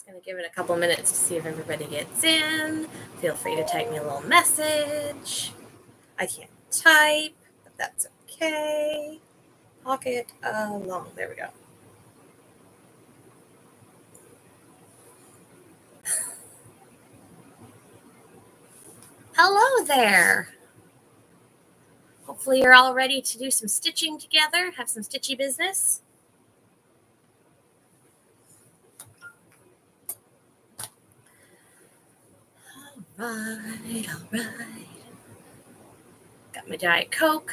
Just going to give it a couple minutes to see if everybody gets in. Feel free to type me a little message. I can't type, but that's okay. Pocket along. There we go. Hello there. Hopefully you're all ready to do some stitching together, have some stitchy business. All right. Got my Diet Coke.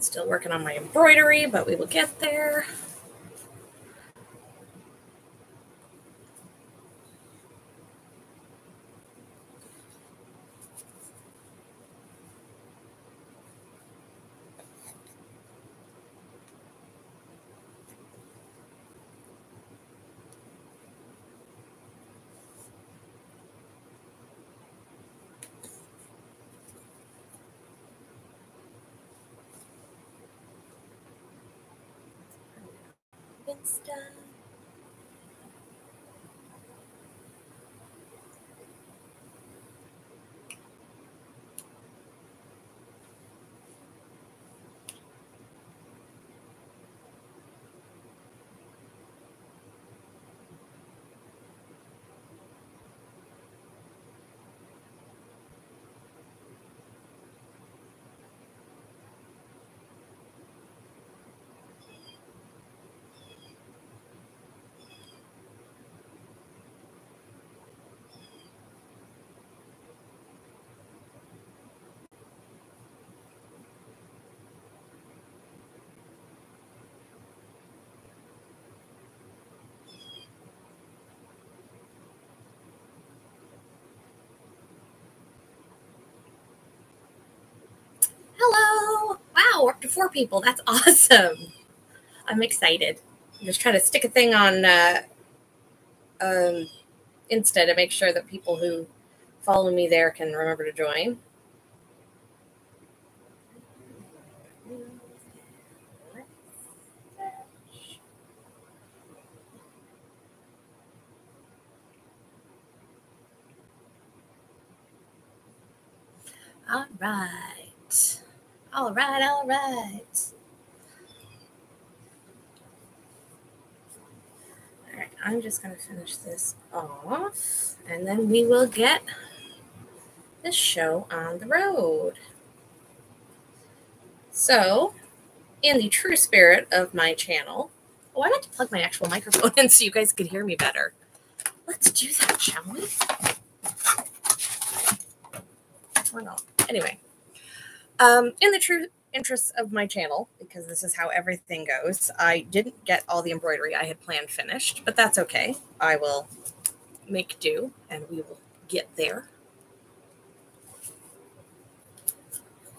Still working on my embroidery, but we will get there. It's done. Hello. Wow, we're up to 4 people. That's awesome. I'm excited. I'm just trying to stick a thing on Insta to make sure that people who follow me there can remember to join. All right. All right. All right. All right. I'm just going to finish this off, and then we will get this show on the road. So, in the true spirit of my channel, oh, I meant to plug my actual microphone in so you guys could hear me better. Let's do that, shall we? Or not. Anyway, in the true interests of my channel, because this is how everything goes, I didn't get all the embroidery I had planned finished, but that's okay. I will make do, and we will get there.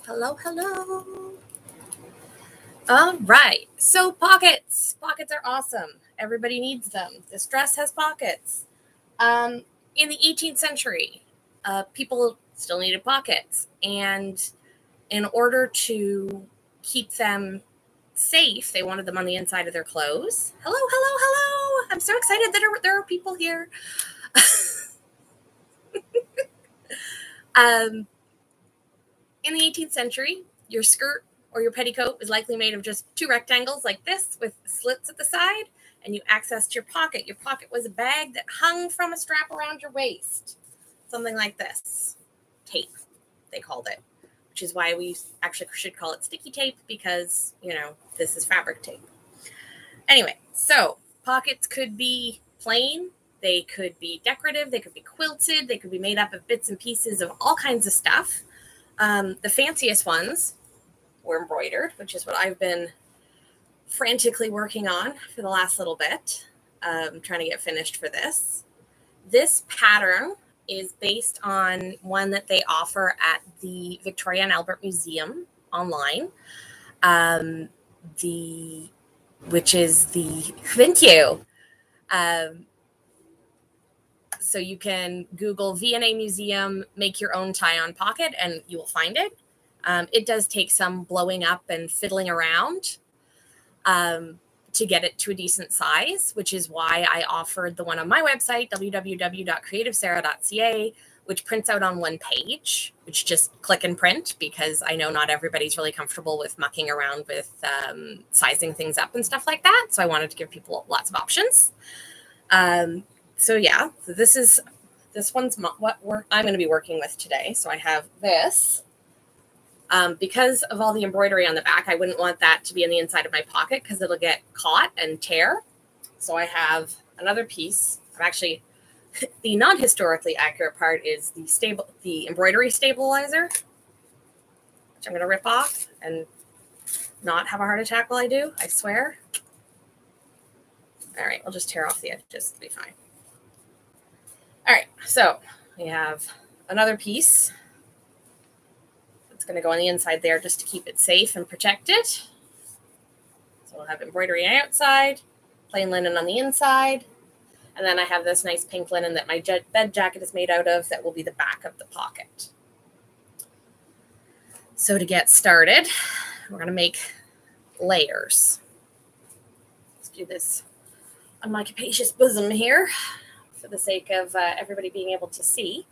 Hello, hello. All right. So pockets. Pockets are awesome. Everybody needs them. This dress has pockets. In the 18th century, people still needed pockets. And in order to keep them safe, they wanted them on the inside of their clothes. Hello, hello, hello. I'm so excited that there are people here. In the 18th century, your skirt or your petticoat was likely made of just 2 rectangles like this with slits at the side, and you accessed your pocket. Your pocket was a bag that hung from a strap around your waist. Something like this. Tape, they called it, which is why we actually should call it sticky tape because, you know, this is fabric tape. Anyway, so pockets could be plain. They could be decorative. They could be quilted. They could be made up of bits and pieces of all kinds of stuff. The fanciest ones were embroidered, which is what I've been frantically working on for the last little bit, trying to get finished for this. This pattern is based on one that they offer at the Victoria and Albert Museum online, which is the, thank you. So you can Google V&A Museum, make your own tie-on pocket, and you will find it. It does take some blowing up and fiddling around to get it to a decent size, which is why I offered the one on my website, www.creativesarah.ca, which prints out on one page, which just click and print, because I know not everybody's really comfortable with mucking around with sizing things up and stuff like that. So I wanted to give people lots of options. So yeah, so this one's what I'm going to be working with today. So I have this. Because of all the embroidery on the back, I wouldn't want that to be in the inside of my pocket because it'll get caught and tear. So I have another piece. I'm actually, the non-historically accurate part is the embroidery stabilizer, which I'm going to rip off and not have a heart attack while I do, I swear. All right, I'll just tear off the edges. It'll be fine. All right, so we have another piece. It's going to go on the inside there just to keep it safe and protected. So we'll have embroidery outside, plain linen on the inside. And then I have this nice pink linen that my bed jacket is made out of that will be the back of the pocket. So to get started, we're going to make layers. Let's do this on my capacious bosom here for the sake of everybody being able to see.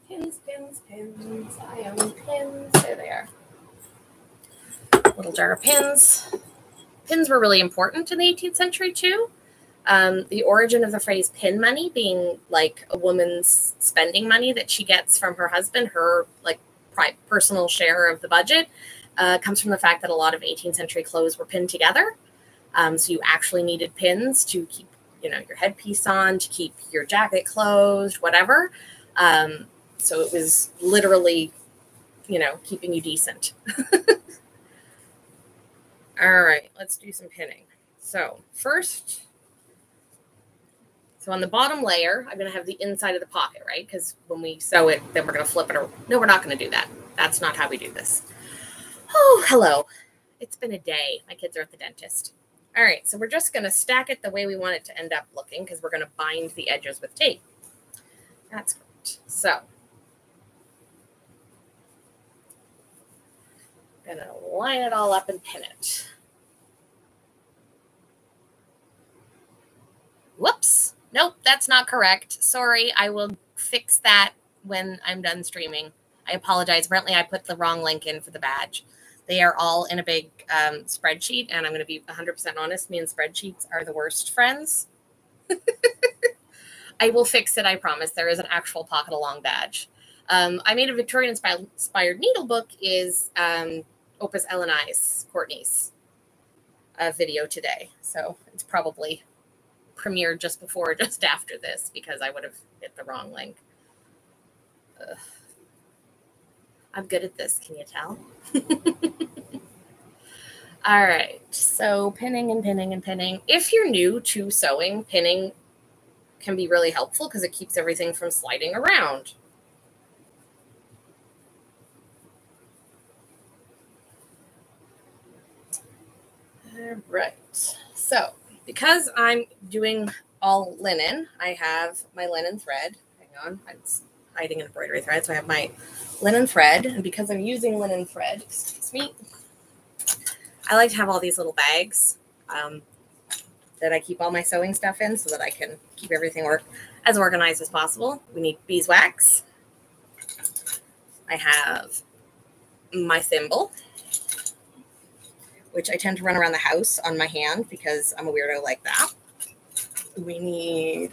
Pins, pins, pins. I own pins. There they are. Little jar of pins. Pins were really important in the 18th century too. The origin of the phrase pin money being like a woman's spending money that she gets from her husband, her like personal share of the budget, comes from the fact that a lot of 18th century clothes were pinned together. So you actually needed pins to keep, your headpiece on, to keep your jacket closed, whatever. So it was literally, keeping you decent. All right, let's do some pinning. So first, on the bottom layer, I'm going to have the inside of the pocket, right? Because when we sew it, then we're going to flip it. No, we're not going to do that. That's not how we do this. Oh, hello. It's been a day. My kids are at the dentist. All right, so we're just going to stack it the way we want it to end up looking because we're going to bind the edges with tape. That's great. So I'm going to line it all up and pin it. Whoops. Nope, that's not correct. Sorry, I will fix that when I'm done streaming. I apologize. Apparently, I put the wrong link in for the badge. They are all in a big spreadsheet, and I'm going to be 100% honest. Me and spreadsheets are the worst friends. I will fix it, I promise. There is an actual pocket along badge. I made a Victorian-inspired needle book is Opus Eleni's, Courtney's video today. So it's probably premiered just before or just after this because I would have hit the wrong link. Ugh. I'm good at this, can you tell? All right, so pinning and pinning and pinning. If you're new to sewing, pinning can be really helpful because it keeps everything from sliding around. All right, so because I'm doing all linen, I have my linen thread. Hang on, I'm hiding an embroidery thread, so I have my linen thread, and because I'm using linen thread, excuse me, I like to have all these little bags that I keep all my sewing stuff in so that I can keep everything as organized as possible. We need beeswax. I have my thimble, which I tend to run around the house on my hand because I'm a weirdo like that. We need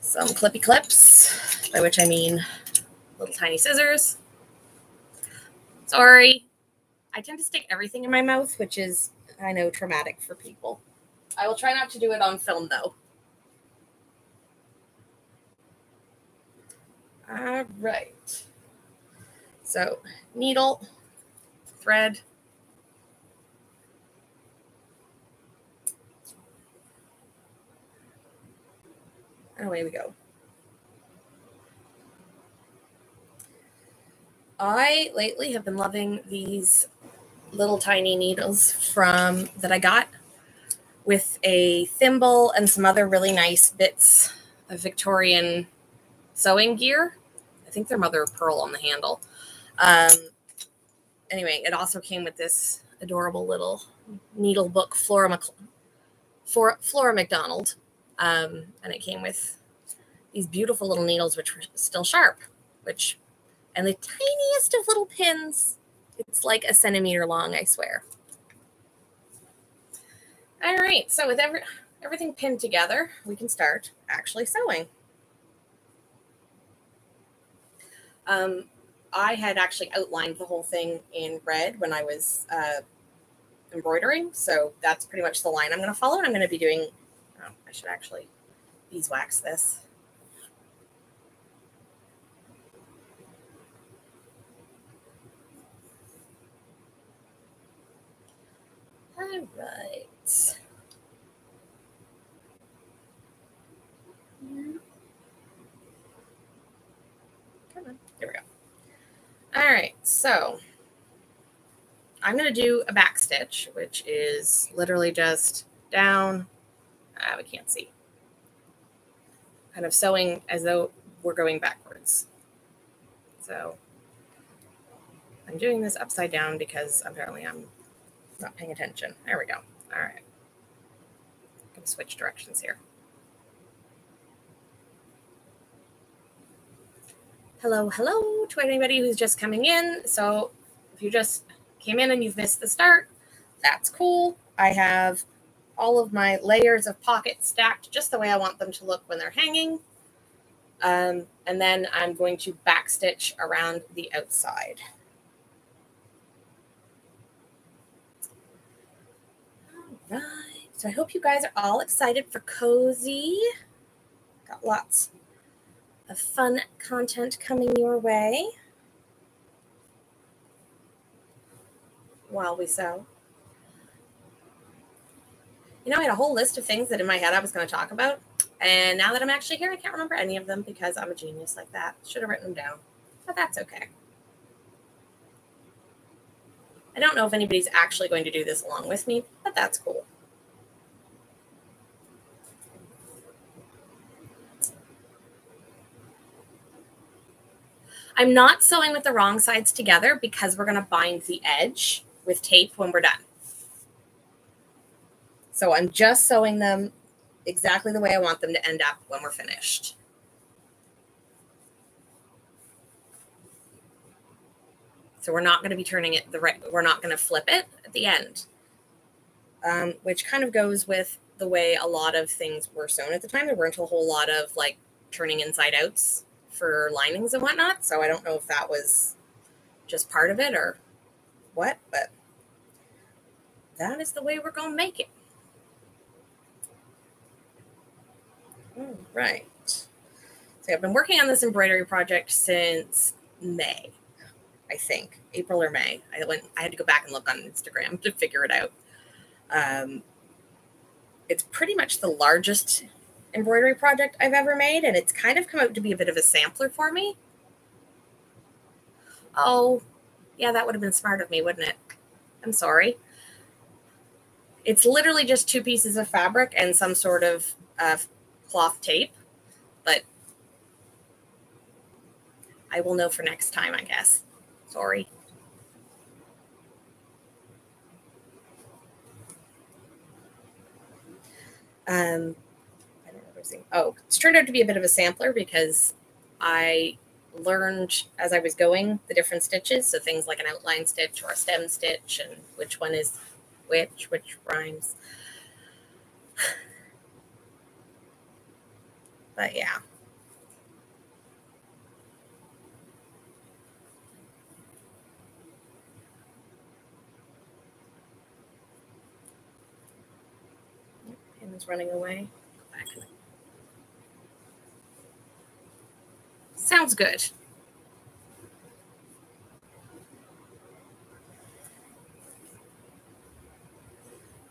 some clippy clips, by which I mean little tiny scissors. Sorry. I tend to stick everything in my mouth, which is, I know, traumatic for people. I will try not to do it on film, though. All right. So, needle, thread, and away we go. I lately have been loving these little tiny needles that I got with a thimble and some other really nice bits of Victorian sewing gear. I think they're mother of pearl on the handle. Anyway, it also came with this adorable little needle book, Flora McDonald. And it came with these beautiful little needles, which were still sharp, and the tiniest of little pins. It's like a centimeter long, I swear. All right, so with everything pinned together, we can start actually sewing. I had actually outlined the whole thing in red when I was embroidering, so that's pretty much the line I'm going to follow. And I'm going to be doing, I should actually beeswax this. All right. Come on. There we go. All right, so I'm going to do a back stitch, which is literally just down. We can't see. Kind of sewing as though we're going backwards. So I'm doing this upside down because apparently I'm not paying attention. There we go. All right. I'm going to switch directions here. Hello to anybody who's just coming in. So if you just came in and you've missed the start, that's cool. I have all of my layers of pockets stacked just the way I want them to look when they're hanging. And then I'm going to backstitch around the outside. All right. So I hope you guys are all excited for Cozy. Got lots of fun content coming your way while we sew. You know, I had a whole list of things that in my head I was going to talk about. And now that I'm actually here, I can't remember any of them because I'm a genius like that. Should have written them down, but that's okay. I don't know if anybody's actually going to do this along with me, but that's cool. I'm not sewing with the wrong sides together because we're going to bind the edge with tape when we're done. So I'm just sewing them exactly the way I want them to end up when we're finished. So we're not going to be turning it we're not going to flip it at the end, which kind of goes with the way a lot of things were sewn at the time. There weren't a whole lot of like turning inside outs for linings and whatnot. So I don't know if that was just part of it or what, but that is the way we're going to make it. All right. So I've been working on this embroidery project since May, I think, April or May. I had to go back and look on Instagram to figure it out. It's pretty much the largest embroidery project I've ever made, and it's kind of come out to be a bit of a sampler for me. Oh, yeah, that would have been smart of me, wouldn't it? I'm sorry. It's literally just 2 pieces of fabric and some sort of cloth tape, but I will know for next time, I guess. Sorry. Oh, it's turned out to be a bit of a sampler because I learned as I was going the different stitches. So things like an outline stitch or a stem stitch and which one is which rhymes. But yeah. Pin is running away. Go back. Sounds good.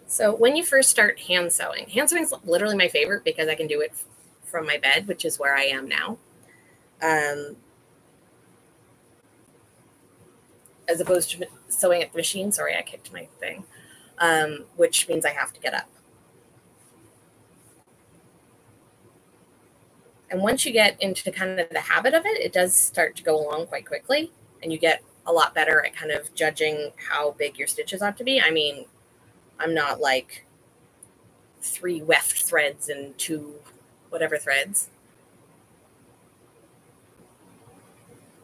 So when you first start hand sewing is literally my favorite because I can do it from my bed, which is where I am now. As opposed to sewing at the machine. Sorry, I kicked my thing, which means I have to get up. And once you get into kind of the habit of it, it does start to go along quite quickly, and you get a lot better at kind of judging how big your stitches ought to be. I mean, I'm not like 3 weft threads and 2 whatever threads.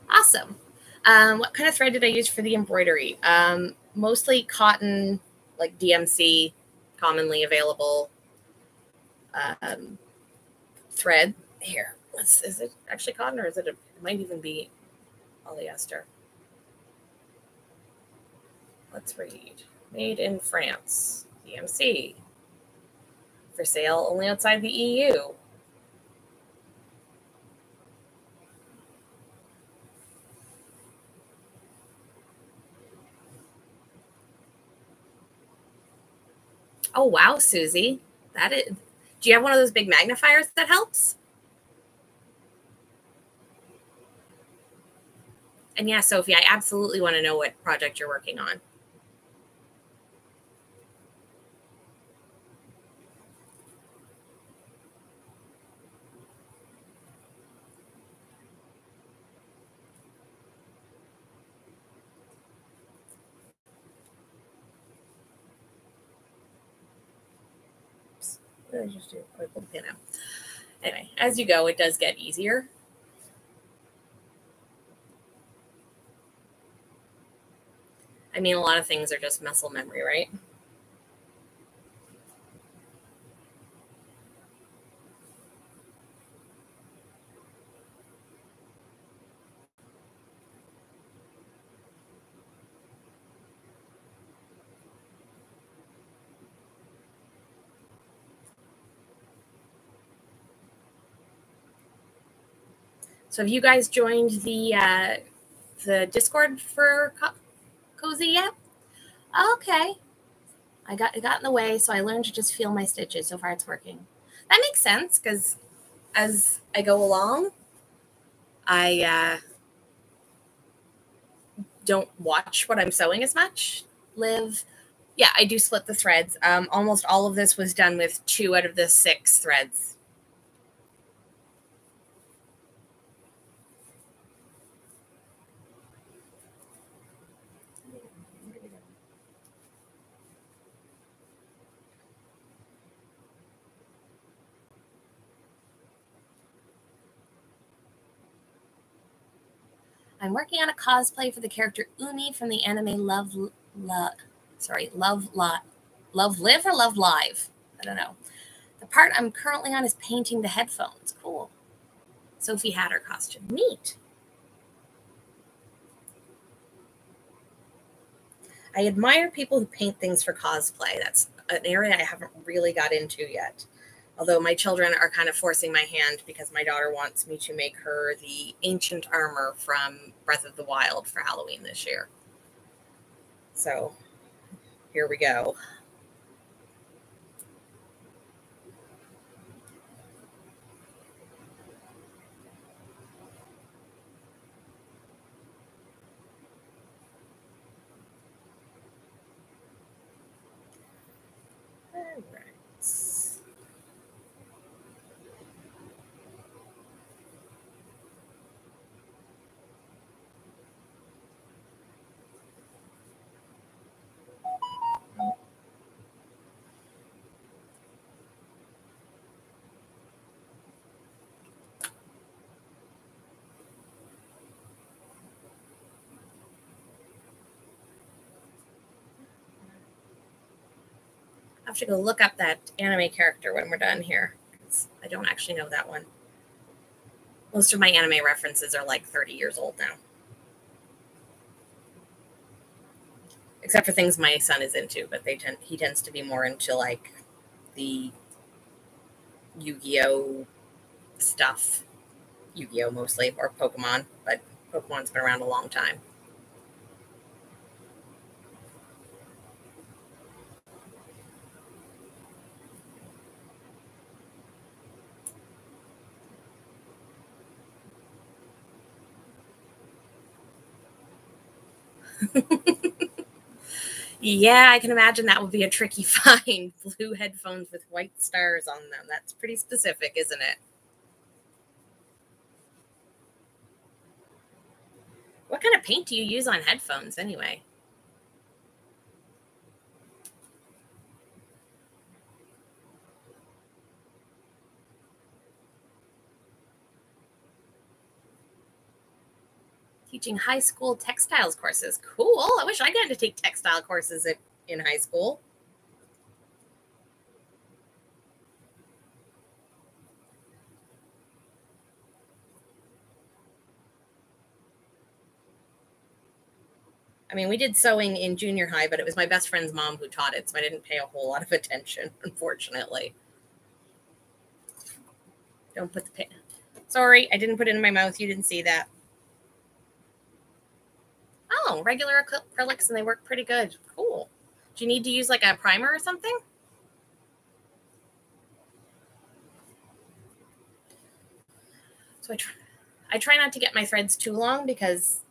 Awesome. What kind of thread did I use for the embroidery? Mostly cotton, like DMC, commonly available thread. Here, is it actually cotton, or is it? It might even be polyester. Let's read. Made in France, DMC. For sale only outside the EU. Oh, wow, Susie. That is. Do you have one of those big magnifiers that helps? And yeah, Sophie, I absolutely want to know what project you're working on. What did I just do? Oh, I pulled the pin out. Anyway, as you go, it does get easier. I mean, a lot of things are just muscle memory, right? So have you guys joined the Discord for Cozy yet? Okay. I got in the way, so I learned to just feel my stitches. So far, it's working. That makes sense, because as I go along, I don't watch what I'm sewing as much. Yeah, I do split the threads. Almost all of this was done with 2 out of the 6 threads. I'm working on a cosplay for the character Umi from the anime Love Live or Love Live. I don't know. The part I'm currently on is painting the headphones. Cool. Sophie had her costume. Neat. I admire people who paint things for cosplay. That's an area I haven't really got into yet. Although my children are kind of forcing my hand because my daughter wants me to make her the ancient armor from Breath of the Wild for Halloween this year. So here we go. All right. I have to go look up that anime character when we're done here. I don't actually know that one. Most of my anime references are like 30 years old now. Except for things my son is into, but he tends to be more into like the Yu-Gi-Oh stuff. Yu-Gi-Oh mostly, or Pokemon, but Pokemon's been around a long time. Yeah, I can imagine that would be a tricky find. Blue headphones with white stars on them. That's pretty specific, isn't it? What kind of paint do you use on headphones anyway? Teaching high school textiles courses. Cool. I wish I got to take textile courses in high school. I mean, we did sewing in junior high, but it was my best friend's mom who taught it, so I didn't pay a whole lot of attention, unfortunately. Don't put the pin. Sorry, I didn't put it in my mouth. You didn't see that. Oh, regular acrylics, and they work pretty good. Cool. Do you need to use like a primer or something? So I try not to get my threads too long because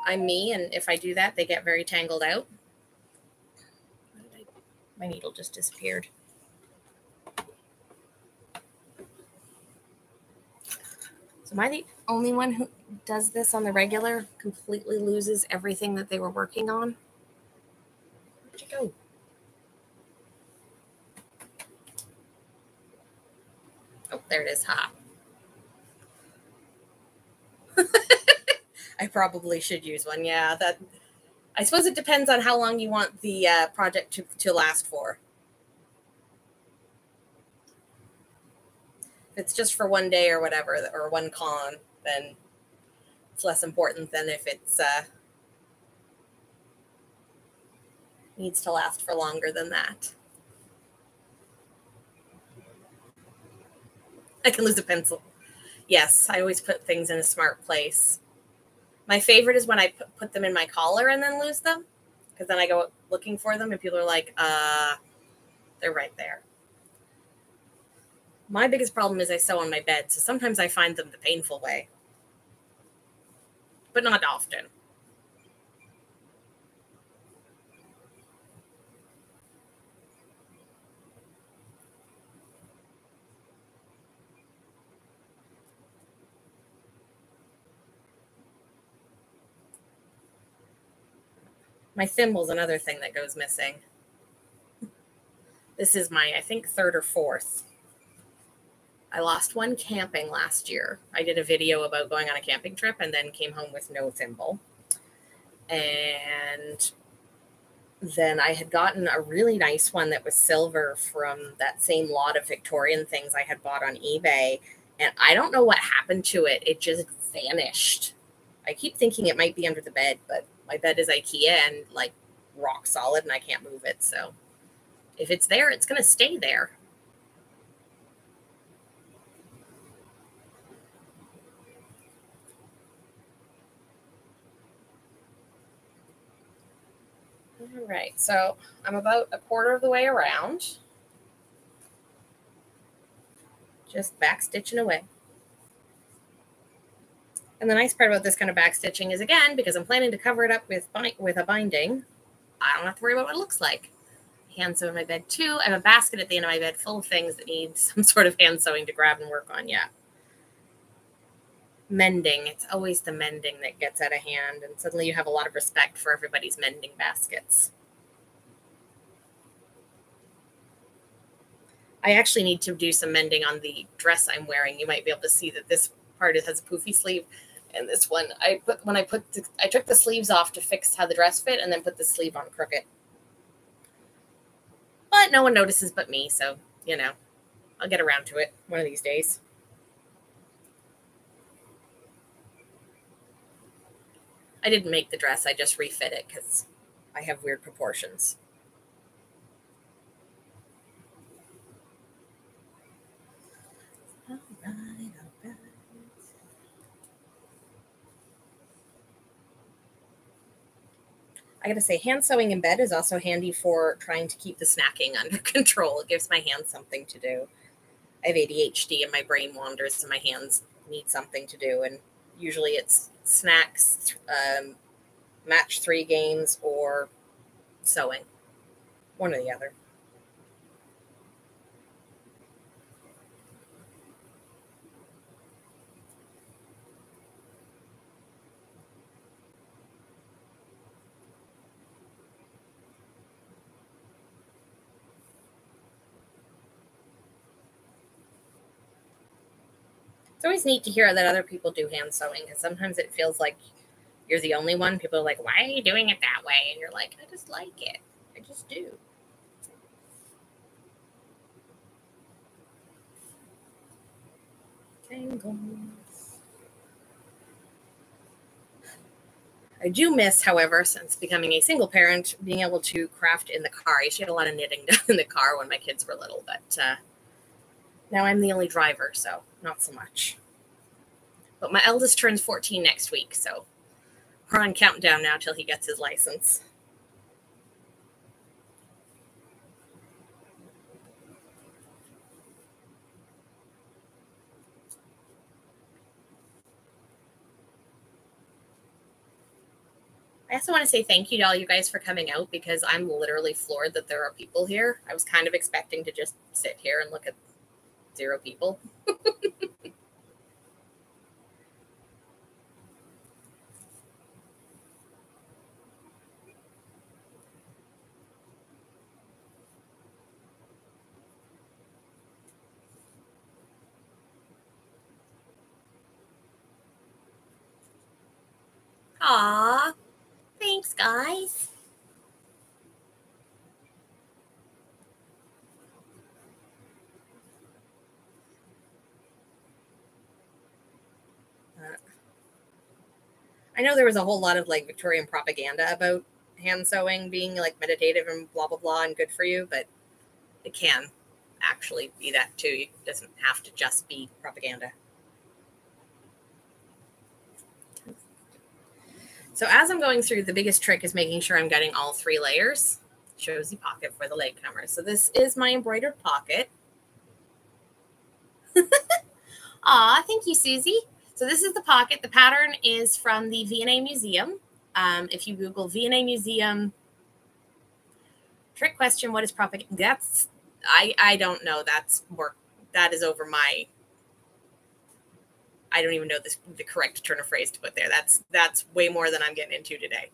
I'm me, and if I do that, they get very tangled out. My needle just disappeared. So am I the only one who does this on the regular, completely loses everything that they were working on? Where'd you go? Oh, there it is. Ha. I probably should use one. Yeah, I suppose it depends on how long you want the project to last for. If it's just for one day or whatever, or one con, then it's less important than if it's needs to last for longer than that. I can lose a pencil. Yes, I always put things in a smart place. My favorite is when I put them in my collar and then lose them, because then I go looking for them and people are like, they're right there. My biggest problem is I sew on my bed, so sometimes I find them the painful way, but not often. My thimble's another thing that goes missing. This is my, I think, third or fourth. I lost one camping last year. I did a video about going on a camping trip and then came home with no thimble. And then I had gotten a really nice one that was silver from that same lot of Victorian things I had bought on eBay. And I don't know what happened to it. It just vanished. I keep thinking it might be under the bed, but my bed is Ikea and like rock solid and I can't move it. So if it's there, it's going to stay there. All right, so I'm about a quarter of the way around. Just back stitching away. And the nice part about this kind of back stitching is, again, because I'm planning to cover it up with a binding, I don't have to worry about what it looks like. Hand sew in my bed too. I have a basket at the end of my bed full of things that need some sort of hand sewing to grab and work on. Yeah. Mending. It's always the mending that gets out of hand, and suddenly you have a lot of respect for everybody's mending baskets. I actually need to do some mending on the dress I'm wearing. You might be able to see that this part has a poofy sleeve, and this one I took the sleeves off to fix how the dress fit, and then put the sleeve on crooked. But no one notices but me, so I'll get around to it one of these days. I didn't make the dress; I just refit it because I have weird proportions. All right. I gotta say, hand sewing in bed is also handy for trying to keep the snacking under control. It gives my hands something to do. I have ADHD and my brain wanders, and my hands need something to do. And usually it's snacks, match 3 games, or sewing. One or the other. always neat to hear that other people do hand sewing, because sometimes it feels like you're the only one. People are like, why are you doing it that way? And you're like, I just like it. I just do. Tangles. I do miss, however, since becoming a single parent, being able to craft in the car. I used to get a lot of knitting done in the car when my kids were little, but now I'm the only driver, so not so much. But my eldest turns 14 next week, so we're on countdown now till he gets his license. I also want to say thank you to all you guys for coming out, because I'm literally floored that there are people here. I was kind of expecting to just sit here and look at 0 people. Aw, thanks, guys. I know there was a whole lot of like Victorian propaganda about hand sewing being like meditative and blah, blah, blah and good for you, but it can actually be that too. It doesn't have to just be propaganda. So as I'm going through, the biggest trick is making sure I'm getting all 3 layers. Shows the pocket for the leg cover. So this is my embroidered pocket. Aw, thank you, Susie. So this is the pocket. The pattern is from the V&A Museum. If you Google V&A Museum, trick question, what is propaganda? That's, I don't know. That's more, that is over my, I don't even know the correct turn of phrase to put there. That's way more than I'm getting into today.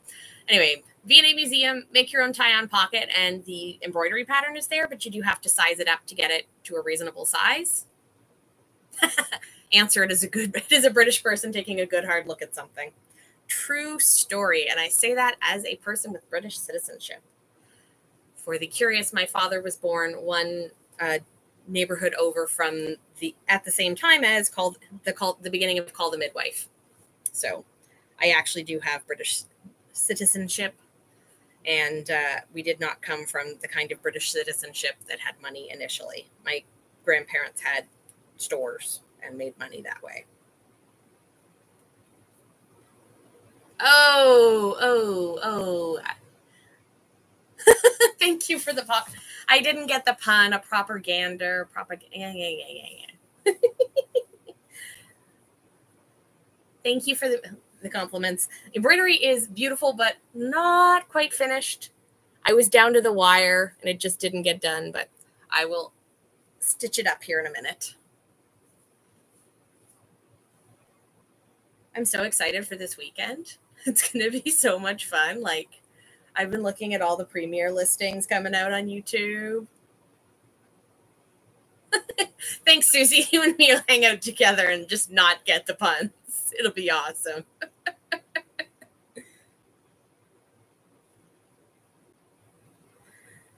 Anyway, V&A Museum, make your own tie-on pocket, and the embroidery pattern is there, but you do have to size it up to get it to a reasonable size. Answer, it is a British person taking a good hard look at something. True story, and I say that as a person with British citizenship. For the curious, my father was born one neighborhood over from at the same time as the beginning of Call the Midwife. So I actually do have British citizenship, and we did not come from the kind of British citizenship that had money initially. My grandparents had stores and made money that way. Oh. Thank you for the pop. I didn't get the pun. A propaganda. Yeah. Thank you for the compliments. Embroidery is beautiful, but not quite finished. I was down to the wire, and it just didn't get done, but I will stitch it up here in a minute. I'm so excited for this weekend. It's going to be so much fun. Like, I've been looking at all the premiere listings coming out on YouTube. Thanks, Susie. You and me will hang out together and just not get the puns. It'll be awesome.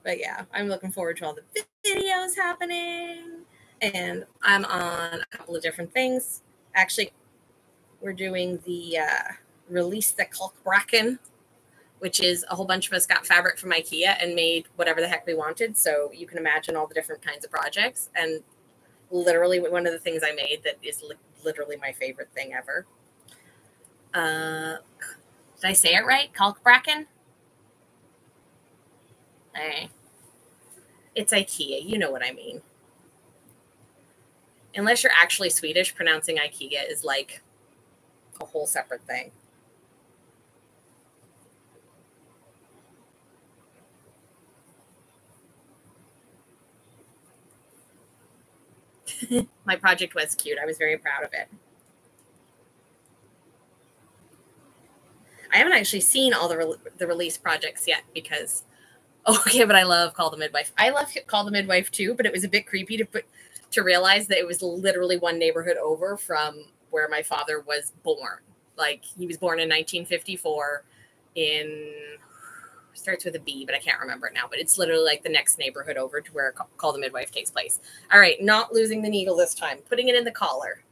But yeah, I'm looking forward to all the videos happening. And I'm on a couple of different things. Actually, we're doing the release the KalkBrakken, which is a whole bunch of us got fabric from Ikea and made whatever the heck we wanted. So you can imagine all the different kinds of projects. And literally one of the things I made that is literally my favorite thing ever. Did I say it right? KalkBrakken? Hey. It's Ikea. You know what I mean. Unless you're actually Swedish, pronouncing Ikea is like a whole separate thing. My project was cute. I was very proud of it. I haven't actually seen all the release projects yet because, okay, but I love Call the Midwife. I love Call the Midwife too, but it was a bit creepy to put to realize that it was literally one neighborhood over from where my father was born. Like, he was born in 1954 in, starts with a B, but I can't remember it now. But it's literally like the next neighborhood over to where Call the Midwife takes place. All right, not losing the needle this time. Putting it in the collar.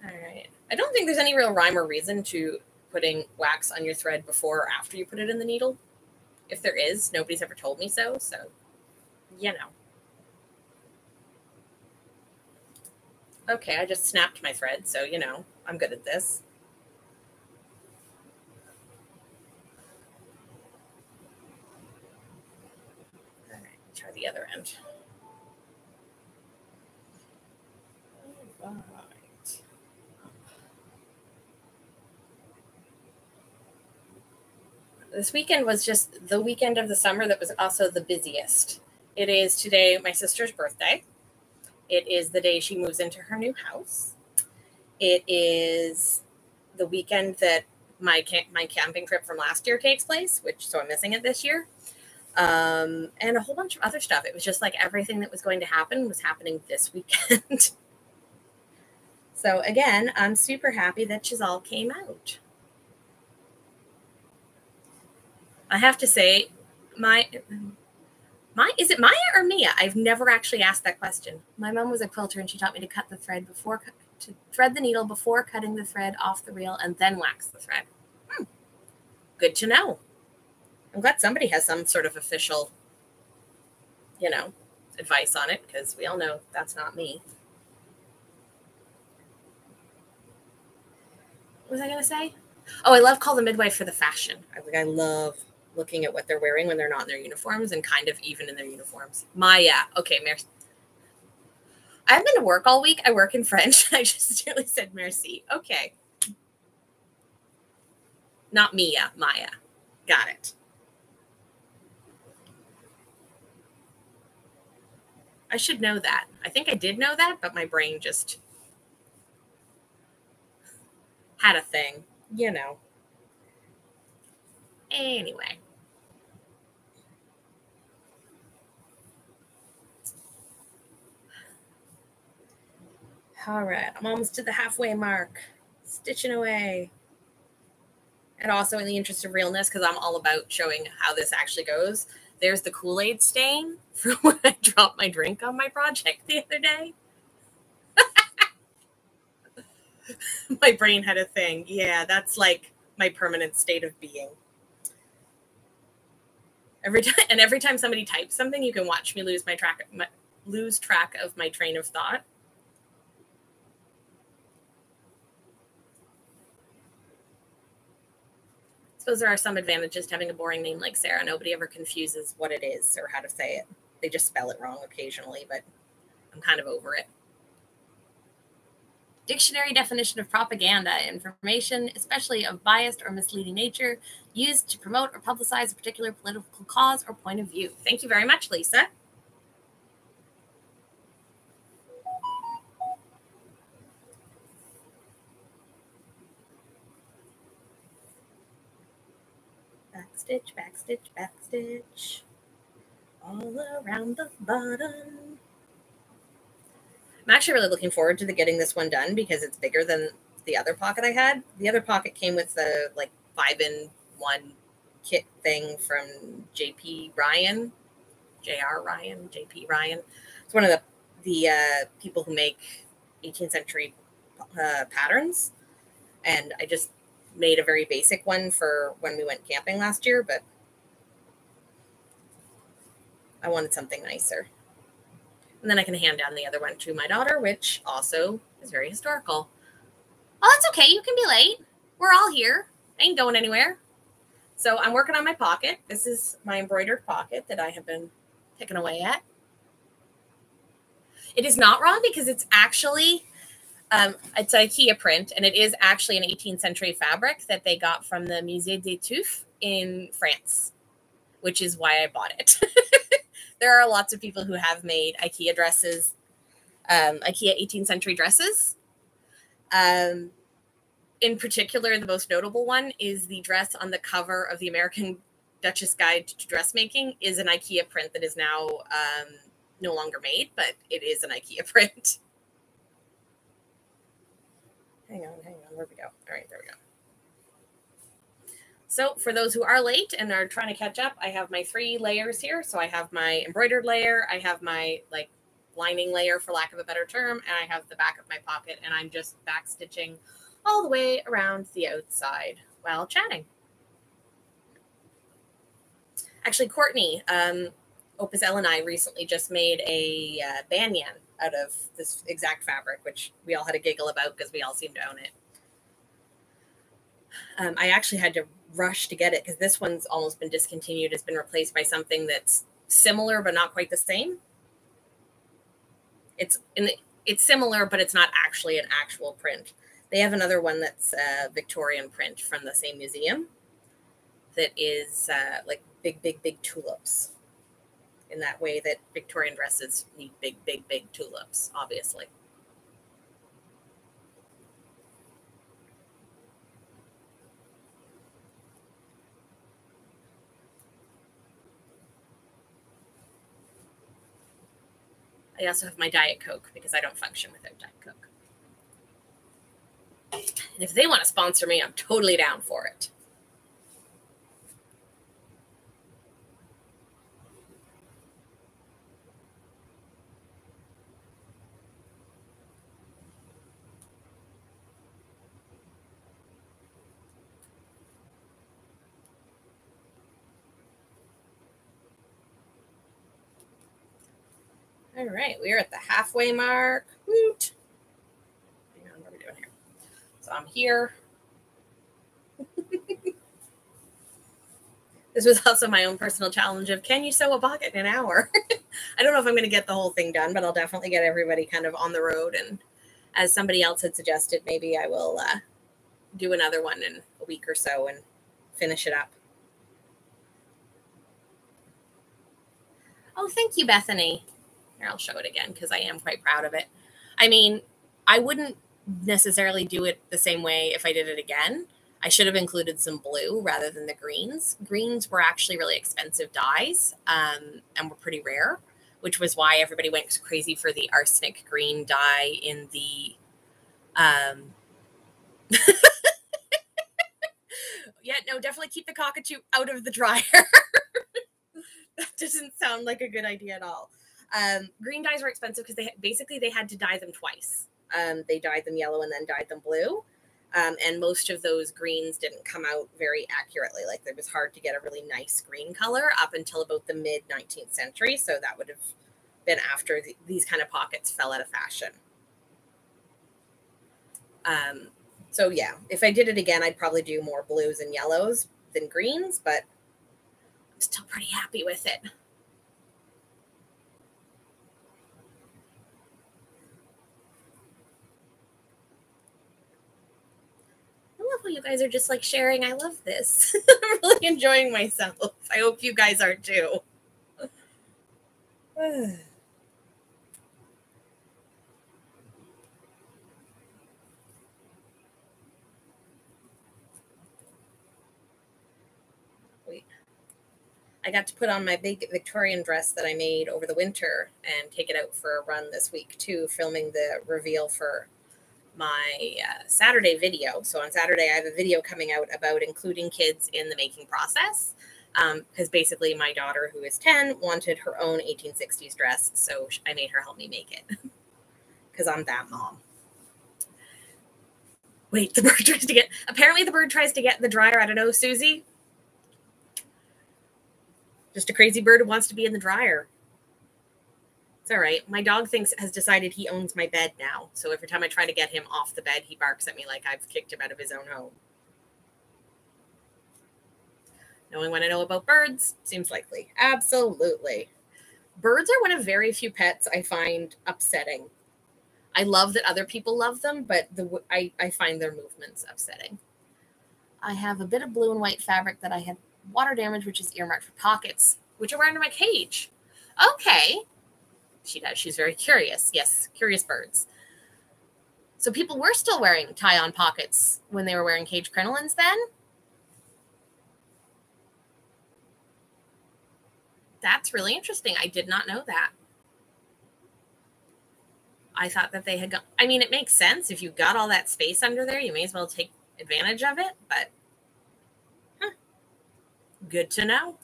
All right. I don't think there's any real rhyme or reason to putting wax on your thread before or after you put it in the needle. If there is, nobody's ever told me so. So, you know. Okay, I just snapped my thread, so, you know, I'm good at this. All right, try the other end. All right. This weekend was just the weekend of the summer that was also the busiest. It is today my sister's birthday. It is the day she moves into her new house. It is the weekend that my camping trip from last year takes place, so I'm missing it this year. And a whole bunch of other stuff. It was just like everything that was going to happen was happening this weekend. So again, I'm super happy that Chisel came out. I have to say, is it Maya or Mia? I've never actually asked that question. My mom was a quilter and she taught me to cut the thread to thread the needle before cutting the thread off the reel and then wax the thread. Good to know. I'm glad somebody has some sort of official, you know, advice on it, because we all know that's not me. What was I going to say? Oh, I love Call the Midwife for the fashion. I love looking at what they're wearing when they're not in their uniforms and kind of even in their uniforms. Maya. Okay, merci. I haven't been to work all week. I work in French. I just really said merci. Okay. Not Mia, Maya. Got it. I should know that. I think I did know that, but my brain just had a thing, you know. Anyway. All right, I'm almost to the halfway mark. Stitching away. And also, in the interest of realness, because I'm all about showing how this actually goes, there's the Kool-Aid stain from when I dropped my drink on my project the other day. My brain had a thing. Yeah, that's like my permanent state of being. Every time somebody types something, you can watch me lose track of my train of thought. I suppose there are some advantages to having a boring name like Sarah. Nobody ever confuses what it is or how to say it. They just spell it wrong occasionally, but I'm kind of over it. Dictionary definition of propaganda: information, especially of biased or misleading nature, used to promote or publicize a particular political cause or point of view. Thank you very much, Lisa. Backstitch, backstitch, backstitch. All around the bottom. I'm actually really looking forward to getting this one done because it's bigger than the other pocket I had. The other pocket came with the 5-in-1 kit thing from JP Ryan. It's one of the people who make 18th century patterns. And I just made a very basic one for when we went camping last year, but I wanted something nicer. And then I can hand down the other one to my daughter, which also is very historical. Oh, that's okay. You can be late. We're all here. I ain't going anywhere. So I'm working on my pocket. This is my embroidered pocket that I have been picking away at. It is not wrong because it's actually, it's an Ikea print, and it is actually an 18th century fabric that they got from the Musée des Touffes in France, which is why I bought it. There are lots of people who have made Ikea dresses, Ikea 18th century dresses. It in particular, the most notable one is the dress on the cover of the American Duchess Guide to Dressmaking is an Ikea print that is now no longer made, but it is an Ikea print. Hang on. Where we go? All right, there we go. So for those who are late and are trying to catch up, I have my 3 layers here. So I have my embroidered layer, I have my like lining layer, for lack of a better term, and I have the back of my pocket, and I'm just back stitching all the way around the outside while chatting. Actually, Courtney, Opus L and I recently just made a banyan out of this exact fabric, which we all had a giggle about because we all seem to own it. I actually had to rush to get it because this one's almost been discontinued. It's been replaced by something that's similar but not quite the same. It's similar, but it's not actually an actual print. They have another one that's a Victorian print from the same museum that is like big tulips, in that way that Victorian dresses need big tulips, obviously. I also have my Diet Coke because I don't function without Diet Coke. And if they want to sponsor me, I'm totally down for it. All right, we are at the halfway mark. Woot. Hang on, what are we doing here? So I'm here. This was also my own personal challenge of, can you sew a pocket in an hour? I don't know if I'm going to get the whole thing done, but I'll definitely get everybody kind of on the road. And as somebody else had suggested, maybe I will do another one in a week or so and finish it up. Oh, thank you, Bethany. Here, I'll show it again because I am quite proud of it. I mean, I wouldn't necessarily do it the same way if I did it again. I should have included some blue rather than the greens. Greens were actually really expensive dyes and were pretty rare, which was why everybody went crazy for the arsenic green dye in the... Yeah, no, definitely keep the cockatoo out of the dryer. That doesn't sound like a good idea at all. Green dyes were expensive because they had to dye them twice. They dyed them yellow and then dyed them blue. And most of those greens didn't come out very accurately. Like, it was hard to get a really nice green color up until about the mid-19th century. So that would have been after these kind of pockets fell out of fashion. So yeah, if I did it again, I'd probably do more blues and yellows than greens, but I'm still pretty happy with it. I love how you guys are just like sharing. I love this. I'm really enjoying myself. I hope you guys are too. Wait. I got to put on my big Victorian dress that I made over the winter and take it out for a run this week too, filming the reveal for my Saturday video. So on Saturday, I have a video coming out about including kids in the making process. Because basically my daughter, who is 10, wanted her own 1860s dress. So I made her help me make it. Because I'm that mom. Wait, the bird tries to get... Apparently the bird tries to get in the dryer. I don't know, Susie. Just a crazy bird who wants to be in the dryer. It's all right. My dog has decided he owns my bed now. So every time I try to get him off the bed, he barks at me like I've kicked him out of his own home. Knowing what I know about birds seems likely. Absolutely. Birds are one of very few pets I find upsetting. I love that other people love them, but I find their movements upsetting. I have a bit of blue and white fabric that I had water damage, which is earmarked for pockets, which are under my cage. Okay. She does. She's very curious. Yes, curious birds. So people were still wearing tie-on pockets when they were wearing cage crinolines then? That's really interesting. I did not know that. I thought that they had got, I mean, it makes sense. If you've got all that space under there, you may as well take advantage of it, but good to know.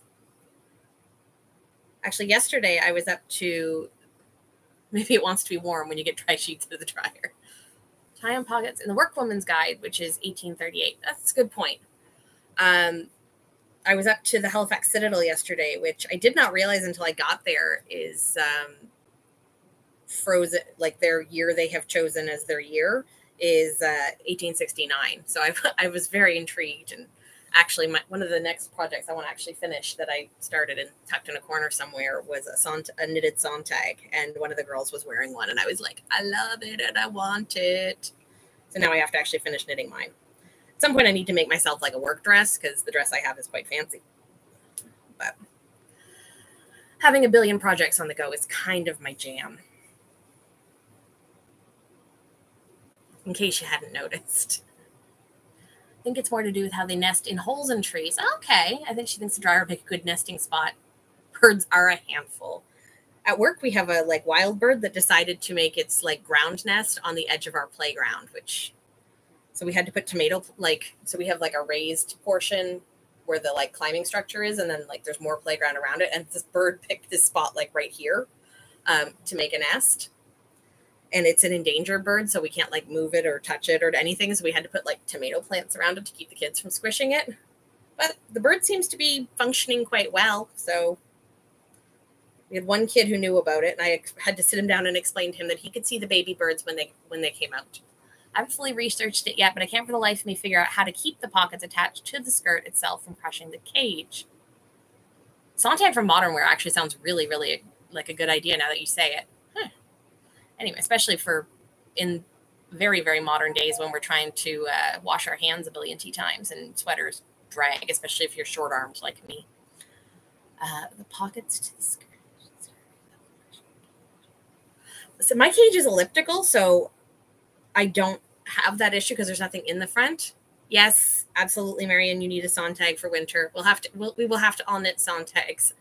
Actually, yesterday I was up to, maybe it wants to be warm when you get dry sheets out of the dryer. Tie-on pockets in the Workwoman's Guide, which is 1838. That's a good point. I was up to the Halifax Citadel yesterday, which I did not realize until I got there is frozen, like their year they have chosen as their year is 1869. So I was very intrigued. And actually, one of the next projects I want to actually finish that I started and tucked in a corner somewhere was a knitted Sontag. And one of the girls was wearing one. And I was like, I love it and I want it. So now I have to actually finish knitting mine. At some point, I need to make myself like a work dress because the dress I have is quite fancy. But having a billion projects on the go is kind of my jam. In case you hadn't noticed. I think it's more to do with how they nest in holes in trees. Okay, I think she thinks the dryer would make a good nesting spot. Birds are a handful. At work, we have a like wild bird that decided to make its like ground nest on the edge of our playground, so we had to put tomato, so we have like a raised portion where the like climbing structure is. And then like there's more playground around it. And this bird picked this spot like right here to make a nest. And it's an endangered bird, so we can't like move it or touch it or anything. So we had to put like tomato plants around it to keep the kids from squishing it. But the bird seems to be functioning quite well. So we had one kid who knew about it, and I had to sit him down and explain to him that he could see the baby birds when they came out. I haven't fully researched it yet, but I can't for the life of me figure out how to keep the pockets attached to the skirt itself from crushing the cage. Sontag from modern wear actually sounds really, really like a good idea now that you say it. Anyway, especially for in very, very modern days when we're trying to wash our hands a billion times and sweaters drag, especially if you're short-armed like me. The pockets to the skirt. So my cage is elliptical, so I don't have that issue because there's nothing in the front. Yes, absolutely, Marion, you need a Sontag for winter. We will have to all knit Sontags.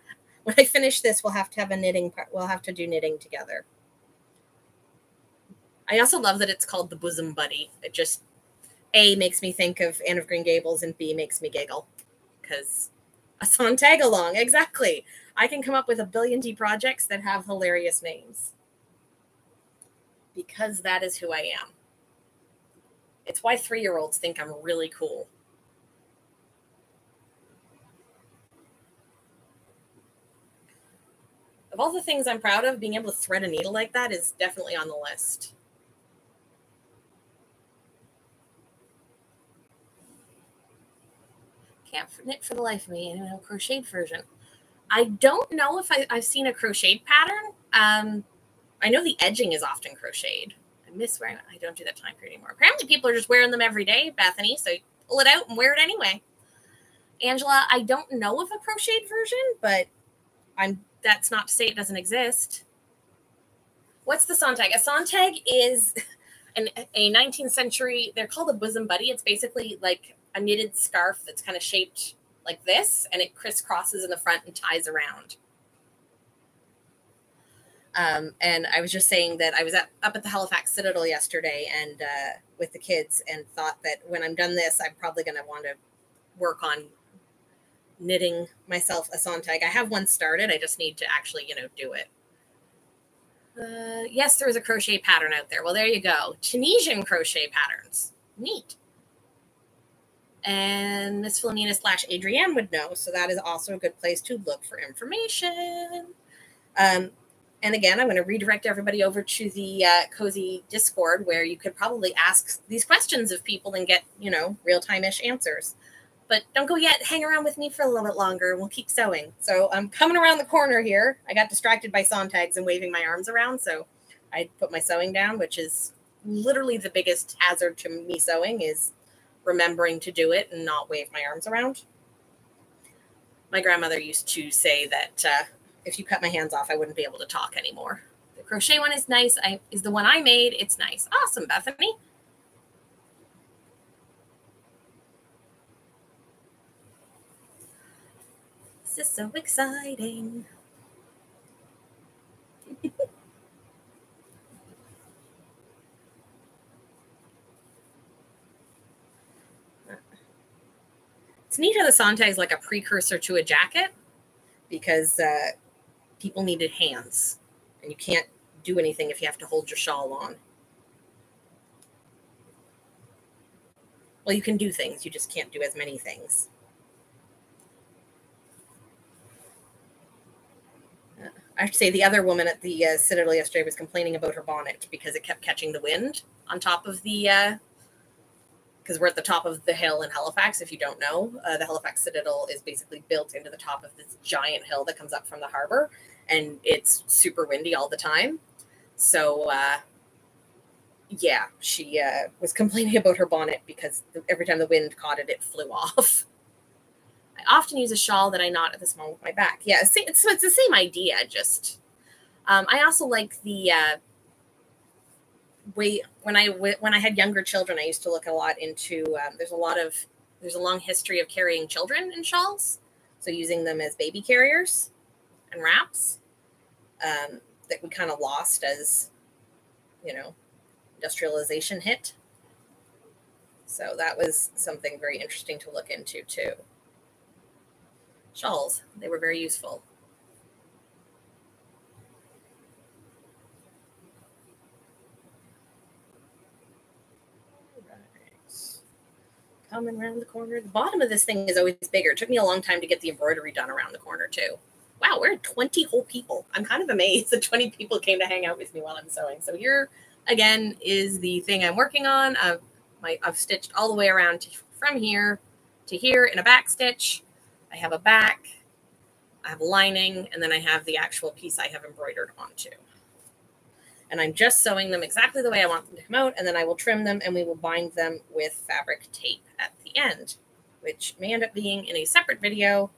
When I finish this, we'll have to have a knitting part. We'll have to do knitting together. I also love that it's called the Bosom Buddy. It just, A, makes me think of Anne of Green Gables, and B, makes me giggle. Because a Sontag along, exactly. I can come up with a billion projects that have hilarious names. Because that is who I am. It's why 3-year-olds think I'm really cool. Of all the things I'm proud of, being able to thread a needle like that is definitely on the list. Can't knit for the life of me. A crocheted version. I don't know if I've seen a crocheted pattern. I know the edging is often crocheted. I miss wearing it. I don't do that time period anymore. Apparently people are just wearing them every day, Bethany. So pull it out and wear it anyway. Angela, I don't know of a crocheted version, but that's not to say it doesn't exist. What's the Sontag? A Sontag is a 19th century, they're called a bosom buddy. It's basically like a knitted scarf that's kind of shaped like this, and it crisscrosses in the front and ties around. And I was just saying that I was up at the Halifax Citadel yesterday and with the kids, and thought that when I'm done this, I'm probably going to want to work on knitting myself a Sontag. I have one started. I just need to actually, do it. Yes, there is a crochet pattern out there. Well, there you go. Tunisian crochet patterns. Neat. And Miss Philomena / Adrienne would know. So that is also a good place to look for information. And again, I'm going to redirect everybody over to the Cozy Discord, where you could probably ask these questions of people and get, real-time-ish answers. But don't go yet. Hang around with me for a little bit longer. We'll keep sewing. So I'm coming around the corner here. I got distracted by Sontags and waving my arms around. So I put my sewing down, which is literally the biggest hazard to me sewing, is remembering to do it and not wave my arms around. My grandmother used to say that if you cut my hands off, I wouldn't be able to talk anymore. crochet one is nice. Is the one I made. It's nice. Awesome, Bethany. This is so exciting. It's neat how the Sontag is like a precursor to a jacket because people needed hands, and you can't do anything if you have to hold your shawl on. Well, you can do things. You just can't do as many things. I have to say the other woman at the Citadel yesterday was complaining about her bonnet because it kept catching the wind on top of the because we're at the top of the hill in Halifax. If you don't know, the Halifax Citadel is basically built into the top of this giant hill that comes up from the harbor, and it's super windy all the time. So, yeah, she was complaining about her bonnet because every time the wind caught it, it flew off. I often use a shawl that I knot at the small of my back. Yeah, it's the same idea, just I also like the way when I had younger children, I used to look a lot into there's a long history of carrying children in shawls, so using them as baby carriers and wraps that we kind of lost as industrialization hit. So that was something very interesting to look into too. Shawls, they were very useful. Coming around the corner. The bottom of this thing is always bigger. It took me a long time to get the embroidery done around the corner too. Wow, we're 20 whole people. I'm kind of amazed that 20 people came to hang out with me while I'm sewing. So here again is the thing I'm working on. I've stitched all the way around from here to here in a back stitch. I have a back, I have a lining, and then I have the actual piece I have embroidered onto. And I'm just sewing them exactly the way I want them to come out, and then I will trim them and we will bind them with fabric tape at the end, which may end up being in a separate video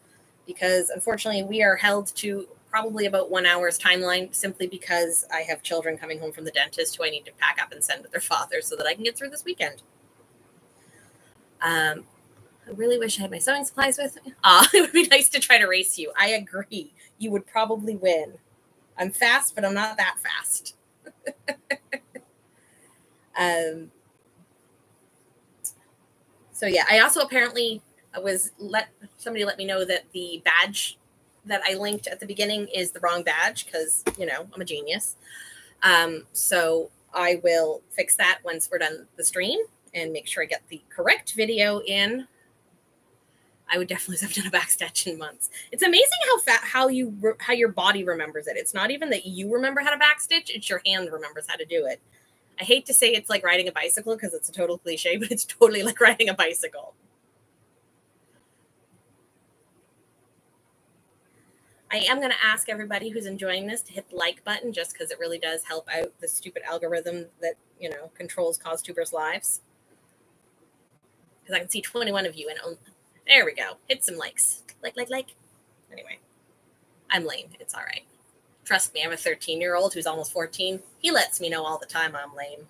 because unfortunately we are held to probably about 1 hour's timeline simply because I have children coming home from the dentist who I need to pack up and send to their father so that I can get through this weekend. I really wish I had my sewing supplies with me. It would be nice to try to race you. I agree. You would probably win. I'm fast, but I'm not that fast. So yeah, I also apparently somebody let me know that the badge that I linked at the beginning is the wrong badge because, I'm a genius. So I will fix that once we're done the stream and make sure I get the correct video in. I would definitely have done a backstitch in months. It's amazing how your body remembers it. It's not even that you remember how to backstitch; it's your hand remembers how to do it. I hate to say it's like riding a bicycle because it's a total cliche, but it's totally like riding a bicycle. I am going to ask everybody who's enjoying this to hit the like button just because it really does help out the stupid algorithm that, controls Costubers' lives. Because I can see 21 of you and there we go. Hit some likes. Like. Anyway, I'm lame. It's all right. Trust me, I'm a 13-year-old who's almost 14. He lets me know all the time I'm lame.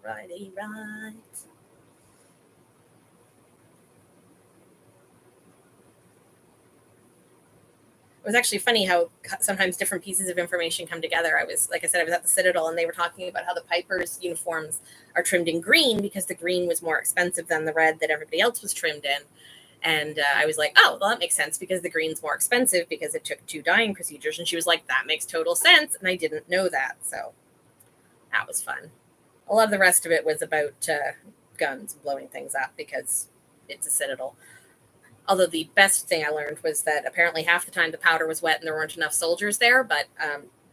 Righty, right. It was actually funny how sometimes different pieces of information come together. I was at the Citadel and they were talking about how the Pipers' uniforms are trimmed in green because the green was more expensive than the red that everybody else was trimmed in. And I was like, oh, well, that makes sense because the green's more expensive because it took 2 dyeing procedures. And she was like, that makes total sense. And I didn't know that. So that was fun. A lot of the rest of it was about guns blowing things up because it's a Citadel. Although the best thing I learned was that apparently half the time the powder was wet and there weren't enough soldiers there, but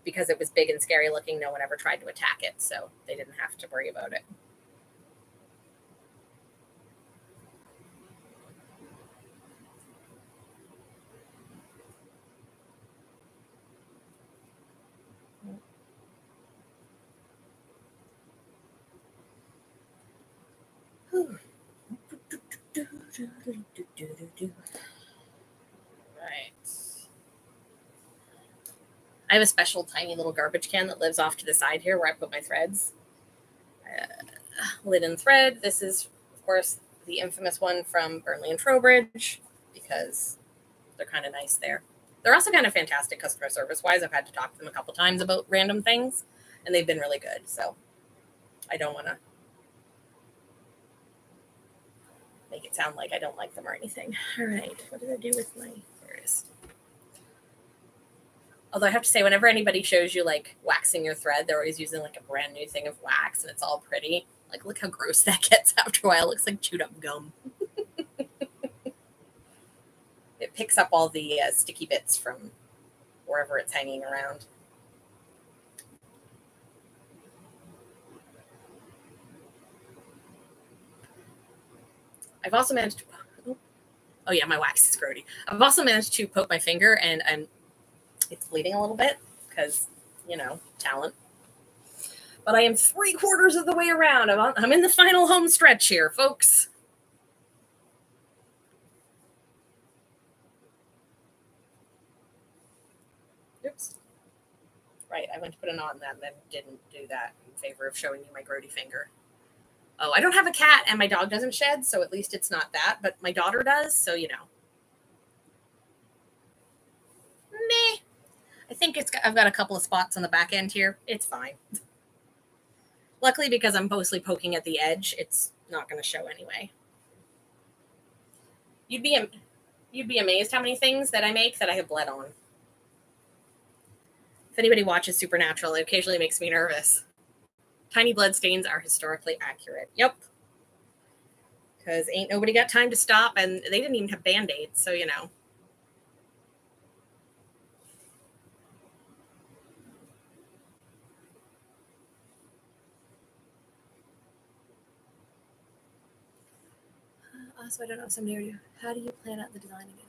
because it was big and scary looking, no one ever tried to attack it, so they didn't have to worry about it. Right. I have a special tiny little garbage can that lives off to the side here where I put my threads. Linen thread. This is, of course, the infamous one from Burnley and Trowbridge because they're kind of nice there. They're also kind of fantastic customer service-wise. I've had to talk to them a couple times about random things, and they've been really good. So I don't want to make it sound like I don't like them or anything. All right. What did I do with my... There it is. Although I have to say, whenever anybody shows you, like, waxing your thread, they're always using, like, a brand new thing of wax, and it's all pretty. Like, look how gross that gets after a while. It looks like chewed up gum. It picks up all the sticky bits from wherever it's hanging around. I've also managed to... Oh, yeah, my wax is grody. I've also managed to poke my finger, and it's bleeding a little bit because, you know, talent. But I am 3/4 of the way around. I'm in the final home stretch here, folks. Oops. Right, I went to put a knot in that and then didn't do that in favor of showing you my grody finger. Oh, I don't have a cat and my dog doesn't shed, so at least it's not that. But my daughter does, so, you know. Meh. I think I've got a couple of spots on the back end here. It's fine. Luckily, because I'm mostly poking at the edge, it's not going to show anyway. You'd be amazed how many things that I make that I have bled on. If anybody watches Supernatural, it occasionally makes me nervous. Tiny blood stains are historically accurate. Yep. Because ain't nobody got time to stop, and they didn't even have Band-Aids, so, you know. Also, I don't know if somebody already... How do you plan out the design again?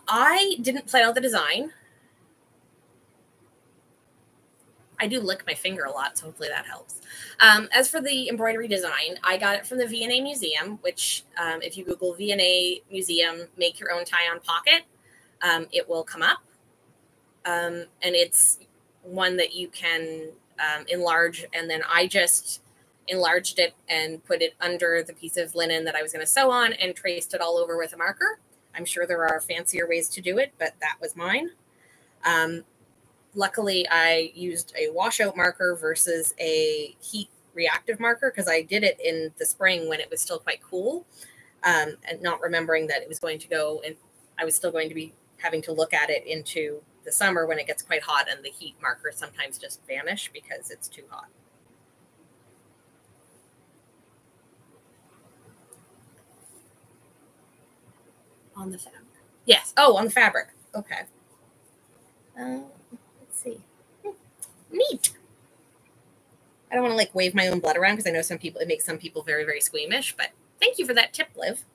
I didn't plan out the design. I do lick my finger a lot, so hopefully that helps. As for the embroidery design, I got it from the V&A Museum, which if you Google V&A Museum, make your own tie-on pocket, it will come up. And it's one that you can enlarge, and then I just enlarged it and put it under the piece of linen that I was going to sew on and traced it all over with a marker. I'm sure there are fancier ways to do it, but that was mine. Luckily, I used a washout marker versus a heat reactive marker because I did it in the spring when it was still quite cool, and not remembering that it was going to go, and I was still going to be having to look at it into the summer when it gets quite hot, and the heat markers sometimes just vanish because it's too hot. On the fabric. Yes. Oh, on the fabric. Okay. Let's see. Neat. I don't want to like wave my own blood around because I know some people, it makes some people very, very squeamish, but thank you for that tip, Liv.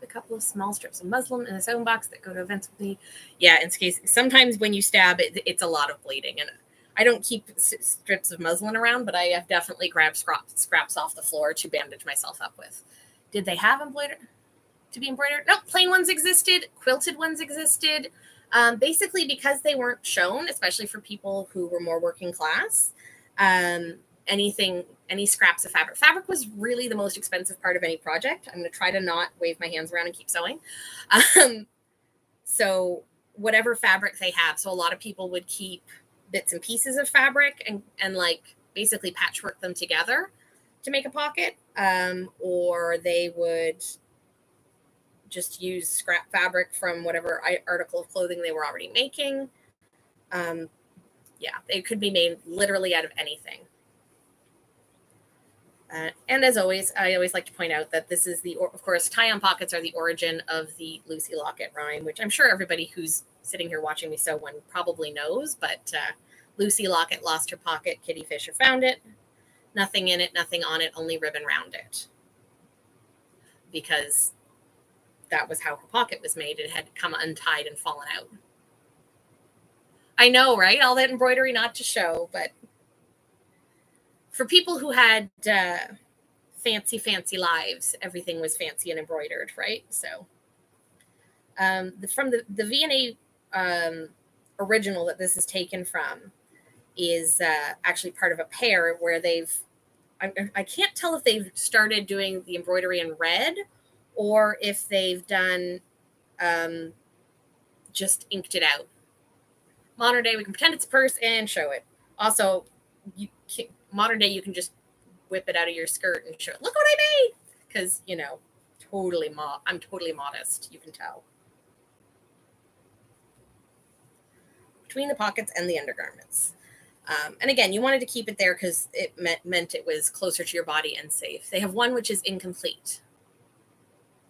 A couple of small strips of muslin in a sewing box that go to events with me. Yeah, in case sometimes when you stab it, it's a lot of bleeding, and I don't keep strips of muslin around, but I have definitely grabbed scraps off the floor to bandage myself up with. Did they have to be embroidered? No, plain ones existed. Quilted ones existed. Basically, because they weren't shown, especially for people who were more working class, any scraps of fabric. Fabric was really the most expensive part of any project. I'm going to try to not wave my hands around and keep sewing. So whatever fabric they have. So a lot of people would keep bits and pieces of fabric and like basically patchwork them together to make a pocket, or they would just use scrap fabric from whatever article of clothing they were already making. Yeah, they could be made literally out of anything. And as always, I always like to point out that this is of course, tie-on pockets are the origin of the Lucy Locket rhyme, which I'm sure everybody who's sitting here watching me sew one probably knows, but Lucy Locket lost her pocket, Kitty Fisher found it. Nothing in it, nothing on it, only ribbon round it. Because that was how her pocket was made. It had come untied and fallen out. I know, right? All that embroidery not to show, but for people who had fancy lives, everything was fancy and embroidered, right? So from the V&A original that this is taken from is actually part of a pair where I can't tell if they've started doing the embroidery in red or if they've done just inked it out. Modern day, we can pretend it's a purse and show it. Also, modern day, you can just whip it out of your skirt and show it. Look what I made! Because, you know, I'm totally modest, you can tell. Between the pockets and the undergarments. And again, you wanted to keep it there because it meant it was closer to your body and safe. They have one which is incomplete.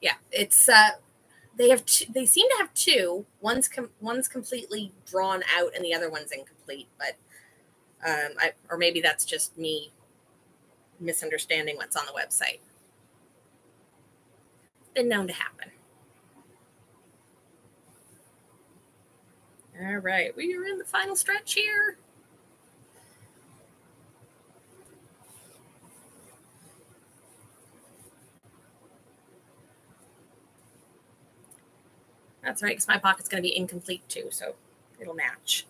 Yeah, it's they seem to have two. One's completely drawn out and the other one's incomplete. But or maybe that's just me misunderstanding what's on the website. Been known to happen. All right, we are in the final stretch here. That's right, because my pocket's going to be incomplete too, so it'll match.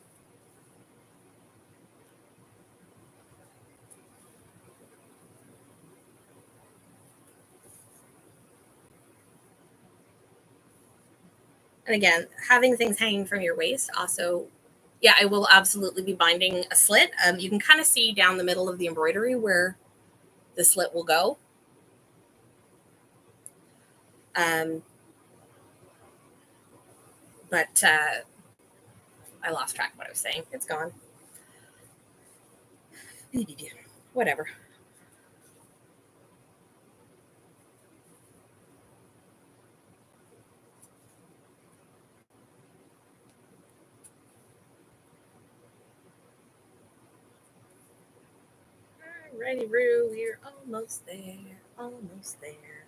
And again, having things hanging from your waist also, yeah, I will absolutely be binding a slit. You can kind of see down the middle of the embroidery where the slit will go. But I lost track of what I was saying. It's gone. Whatever. Alrighty, Roo, we're almost there. Almost there.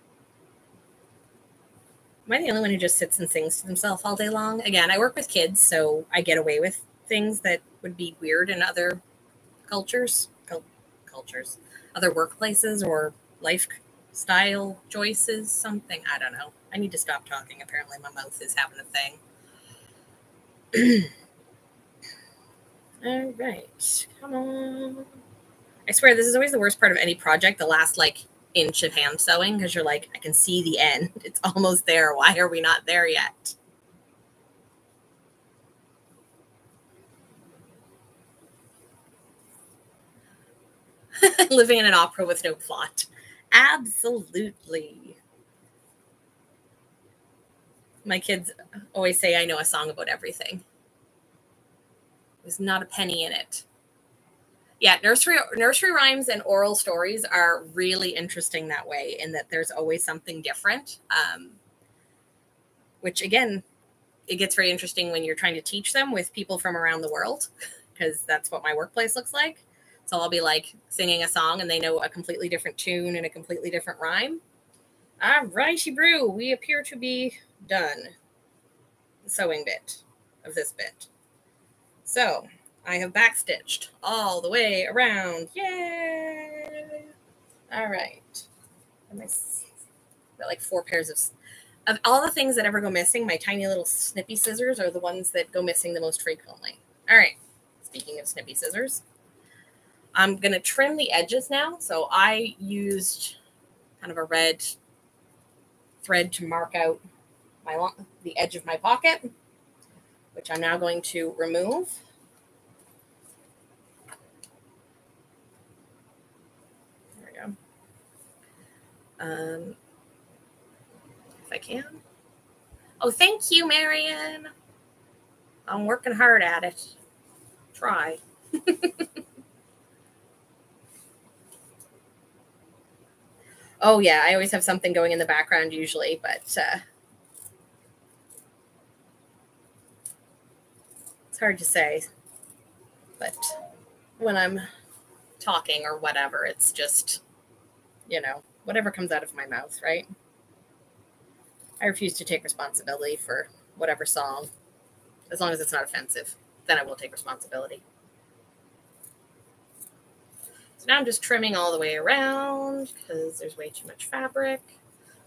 Am I the only one who just sits and sings to themselves all day long? Again, I work with kids, so I get away with things that would be weird in other cultures, other workplaces or lifestyle choices, something. I don't know. I need to stop talking. Apparently my mouth is having a thing. All right. Come on. I swear this is always the worst part of any project, the last inch of hand sewing, because you're like, I can see the end. It's almost there. Why are we not there yet? Living in an opera with no plot. Absolutely. My kids always say I know a song about everything. There's not a penny in it. Yeah, nursery rhymes and oral stories are really interesting that way, in that there's always something different. Which, again, it gets very interesting when you're trying to teach them with people from around the world, because that's what my workplace looks like. So I'll be singing a song and they know a completely different tune and a completely different rhyme. All righty, Brew, we appear to be done. The sewing bit of this bit. So I have backstitched all the way around. Yay! All right. And I got 4 pairs of all the things that ever go missing. My tiny little snippy scissors are the ones that go missing the most frequently. All right. Speaking of snippy scissors, I'm going to trim the edges now. So I used kind of a red thread to mark out the edge of my pocket, which I'm now going to remove. There we go. If I can. Oh, thank you, Marion. I'm working hard at it. Try. Oh, yeah, I always have something going in the background usually, but it's hard to say. But when I'm talking or whatever, it's just, whatever comes out of my mouth, right? I refuse to take responsibility for whatever song, as long as it's not offensive. Then I will take responsibility. So now I'm just trimming all the way around because there's way too much fabric,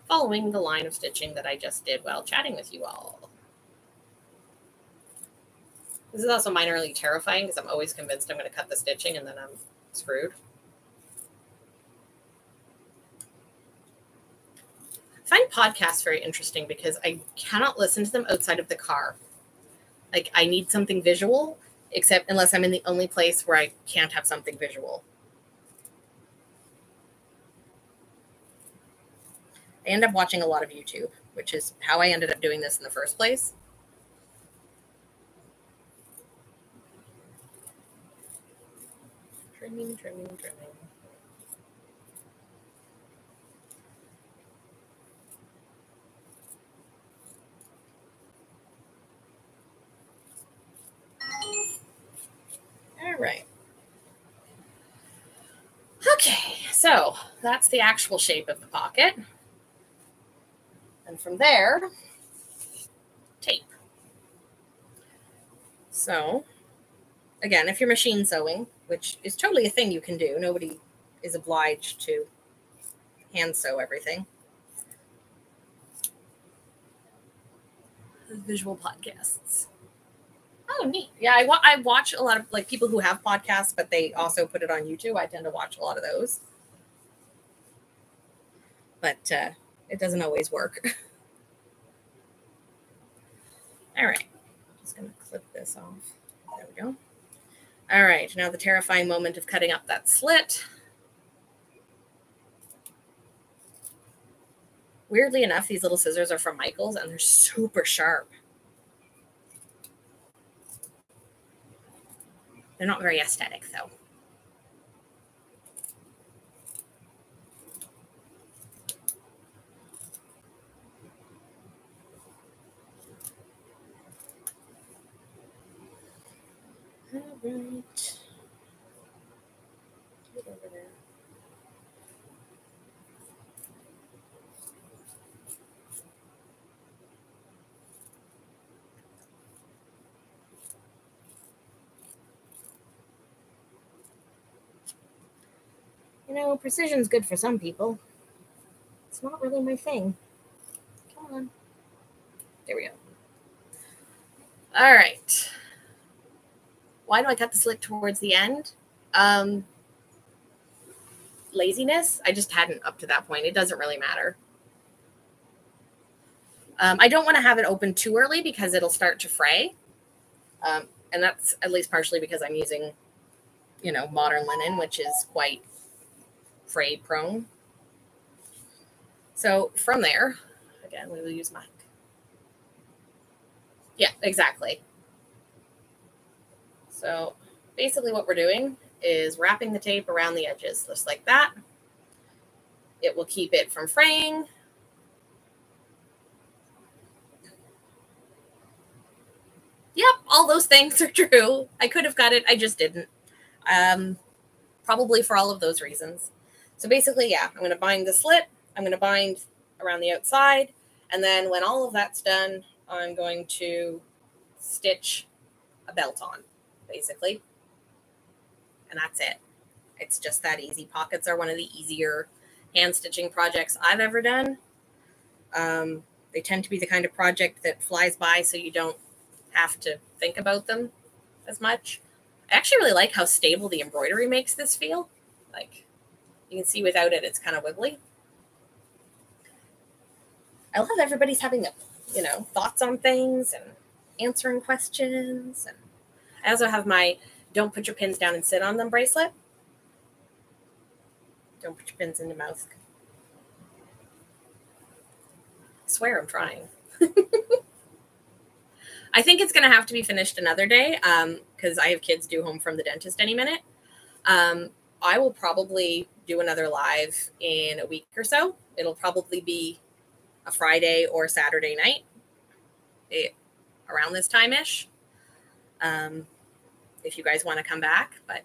following the line of stitching that I just did while chatting with you all. This is also minorly terrifying because I'm always convinced I'm going to cut the stitching and then I'm screwed. I find podcasts very interesting because I cannot listen to them outside of the car. Like, I need something visual, except unless I'm in the only place where I can't have something visual. I end up watching a lot of YouTube, which is how I ended up doing this in the first place. Trimming. All right. Okay, so that's the actual shape of the pocket. And from there, tape. So, again, if you're machine sewing, which is totally a thing you can do, nobody is obliged to hand sew everything. Visual podcasts. Oh, neat. Yeah, I watch a lot of like people who have podcasts, but they also put it on YouTube. I tend to watch a lot of those. But it doesn't always work. All right. Just going to clip this off. There we go. All right. Now the terrifying moment of cutting up that slit. Weirdly enough, these little scissors are from Michael's, and they're super sharp. They're not very aesthetic, though. All right. Get over there. You know, precision's good for some people. It's not really my thing. Come on. There we go. All right. Why do I cut the slit towards the end? Laziness. I just hadn't up to that point. It doesn't really matter. I don't want to have it open too early because it'll start to fray. And that's at least partially because I'm using, you know, modern linen, which is quite fray prone. So from there, again, we will use my. Yeah, exactly. So basically what we're doing is wrapping the tape around the edges, just like that. It will keep it from fraying. Yep, all those things are true. I could have got it. I just didn't. Probably for all of those reasons. So basically, yeah, I'm going to bind the slit. I'm going to bind around the outside. And then when all of that's done, I'm going to stitch a belt on, basically. And that's it. It's just that easy. Pockets are one of the easier hand stitching projects I've ever done. They tend to be the kind of project that flies by, so you don't have to think about them as much. I actually really like how stable the embroidery makes this feel. Like, you can see without it, it's kind of wiggly. I love everybody's having, you know, thoughts on things and answering questions. And I also have my don't put your pins down and sit on them bracelet. Don't put your pins in your mouth. I swear I'm trying. I think it's going to have to be finished another day because I have kids due home from the dentist any minute. I will probably do another live in a week or so. It'll probably be a Friday or Saturday night around this time-ish. If you guys want to come back, but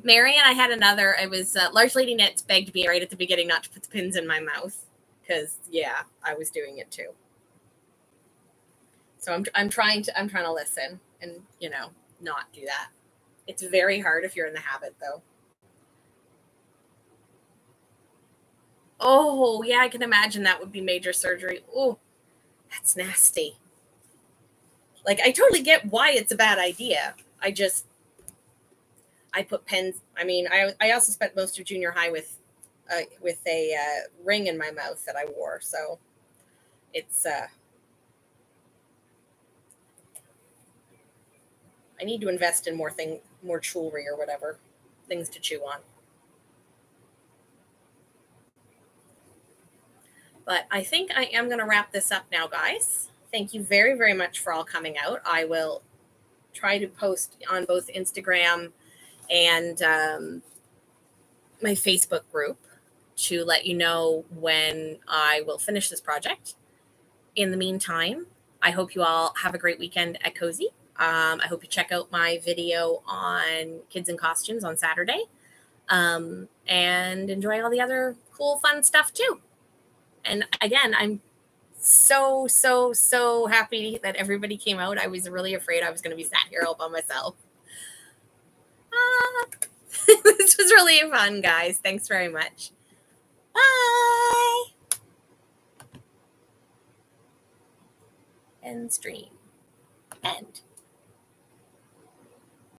Mary and I had another. It was Large Lady Knits begged me right at the beginning not to put the pins in my mouth because yeah, I was doing it too. So I'm trying to listen and, you know, not do that. It's very hard if you're in the habit, though. Oh, yeah, I can imagine that would be major surgery. Oh, that's nasty. Like, I totally get why it's a bad idea. I put pens. I mean, I also spent most of junior high with a ring in my mouth that I wore. So it's, I need to invest in more jewelry or whatever, things to chew on. But I think I am going to wrap this up now, guys. Thank you very, very much for all coming out. I will try to post on both Instagram and my Facebook group to let you know when I will finish this project. In the meantime, I hope you all have a great weekend at Cozy. I hope you check out my video on kids in costumes on Saturday, and enjoy all the other cool, fun stuff too. And again, I'm so, so, so happy that everybody came out. I was really afraid I was going to be sat here all by myself. This was really fun, guys. Thanks very much. Bye. End stream. End.